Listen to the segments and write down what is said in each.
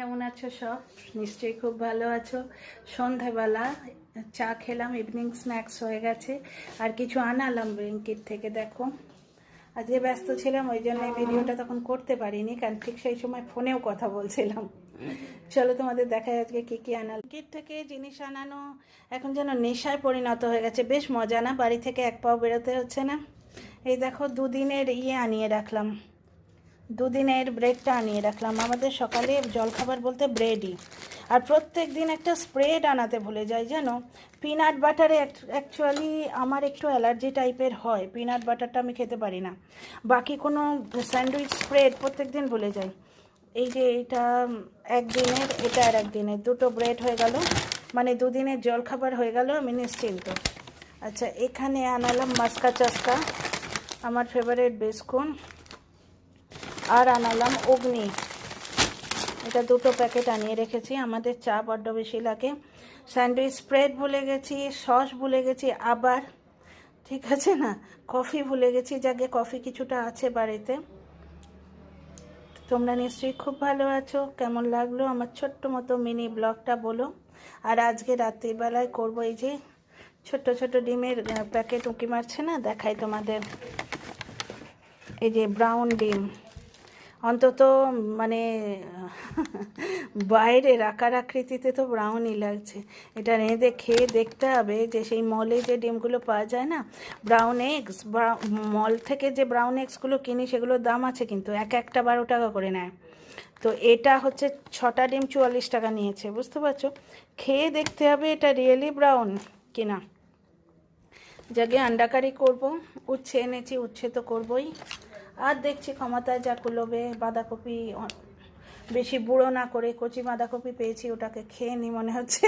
কেমন আছো সব? নিশ্চয়ই খুব ভালো আছো। সন্ধ্যাবেলা চা খেলাম, ইভিনিং স্ন্যাক্স হয়ে গেছে। আর কিছু আনালাম ব্লিঙ্কিট থেকে। দেখো, আজকে ব্যস্ত ছিলাম, ওই জন্য এই ভিডিওটা তখন করতে পারিনি, কারণ ঠিক সেই সময় ফোনেও কথা বলছিলাম। চলো তোমাদের দেখাই আজকে কি কি আনালাম। ব্লিঙ্কিট থেকে জিনিস আনানো এখন যেন নেশায় পরিণত হয়ে গেছে। বেশ মজা না? বাড়ি থেকে এক পাও বেরোতে হচ্ছে না। এই দেখো, দুদিনের আনিয়ে রাখলাম, দুদিনের ব্রেডটা আনিয়ে রাখলাম। আমাদের সকালে জলখাবার বলতে ব্রেডই। আর প্রত্যেক দিন একটা স্প্রেড আনাতে ভুলে যাই, জানো। পিনাট বাটারে অ্যাকচুয়ালি আমার একটু অ্যালার্জি টাইপের হয়, পিনাট বাটারটা আমি খেতে পারি না। বাকি কোনো স্যান্ডউইচ স্প্রেড প্রত্যেক দিন ভুলে যাই। এই যে এটা একদিনের, এটা আর একদিনের, দুটো ব্রেড হয়ে গেল, মানে দুদিনের জলখাবার হয়ে গেল, আমি নিশ্চিন্ত। আচ্ছা, এখানে আনালাম মাস্কা চাস্কা, আমার ফেভারিট বিস্কুট। আর আনালাম অগ্নি, এটা দুটো প্যাকেট আনিয়ে রেখেছি। আমাদের চা বড্ড বেশি লাগে। স্যান্ডউইচ স্প্রেড ভুলে গেছি, সস ভুলে গেছি আবার, ঠিক আছে না। কফি ভুলে গেছি, যাকে কফি কিছুটা আছে বাড়িতে। তোমরা নিশ্চয়ই খুব ভালো আছো। কেমন লাগলো আমার ছোট্ট মতো মিনি ব্লগটা বলো। আর আজকে রাত্রিবেলায় করবো এই যে ছোট্ট ছোট ডিমের প্যাকেট, উঁকি মারছে না, দেখাই তোমাদের। এই যে ব্রাউন ডিম, অন্তত মানে বাইরের আকার আকৃতিতে তো ব্রাউনই লাগছে। এটা রেঁধে খেয়ে দেখতে হবে যে সেই মলে যে ডিমগুলো পাওয়া যায় না, ব্রাউন এগস, মল থেকে যে ব্রাউন এগসগুলো কিনি সেগুলোর দাম আছে, কিন্তু একটা 12 টাকা করে নেয়। তো এটা হচ্ছে 6টা ডিম 44 টাকা নিয়েছে, বুঝতে পারছো। খেয়ে দেখতে হবে এটা রিয়েলি ব্রাউন কিনা। জাগে আন্ডা কারি করবো, উচ্ছে এনেছি, উচ্ছে তো করবোই। আর দেখছি ক্ষমতায় যা কুলোবে, বাঁধাকপি বেশি বুড়ো না করে কচি বাঁধাকপি পেয়েছি, ওটাকে খেয়ে নি মনে হচ্ছে।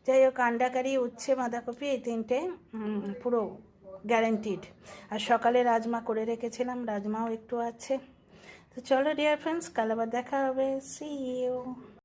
যাই হোক, আন্ডা কারি, উচ্ছে, বাঁধাকপি, এই তিনটে পুরো গ্যারেন্টিড। আর সকালে রাজমা করে রেখেছিলাম, রাজমাও একটু আছে। তো চলো ডিয়ার ফ্রেন্ডস, কাল আবার দেখা হবে। See you.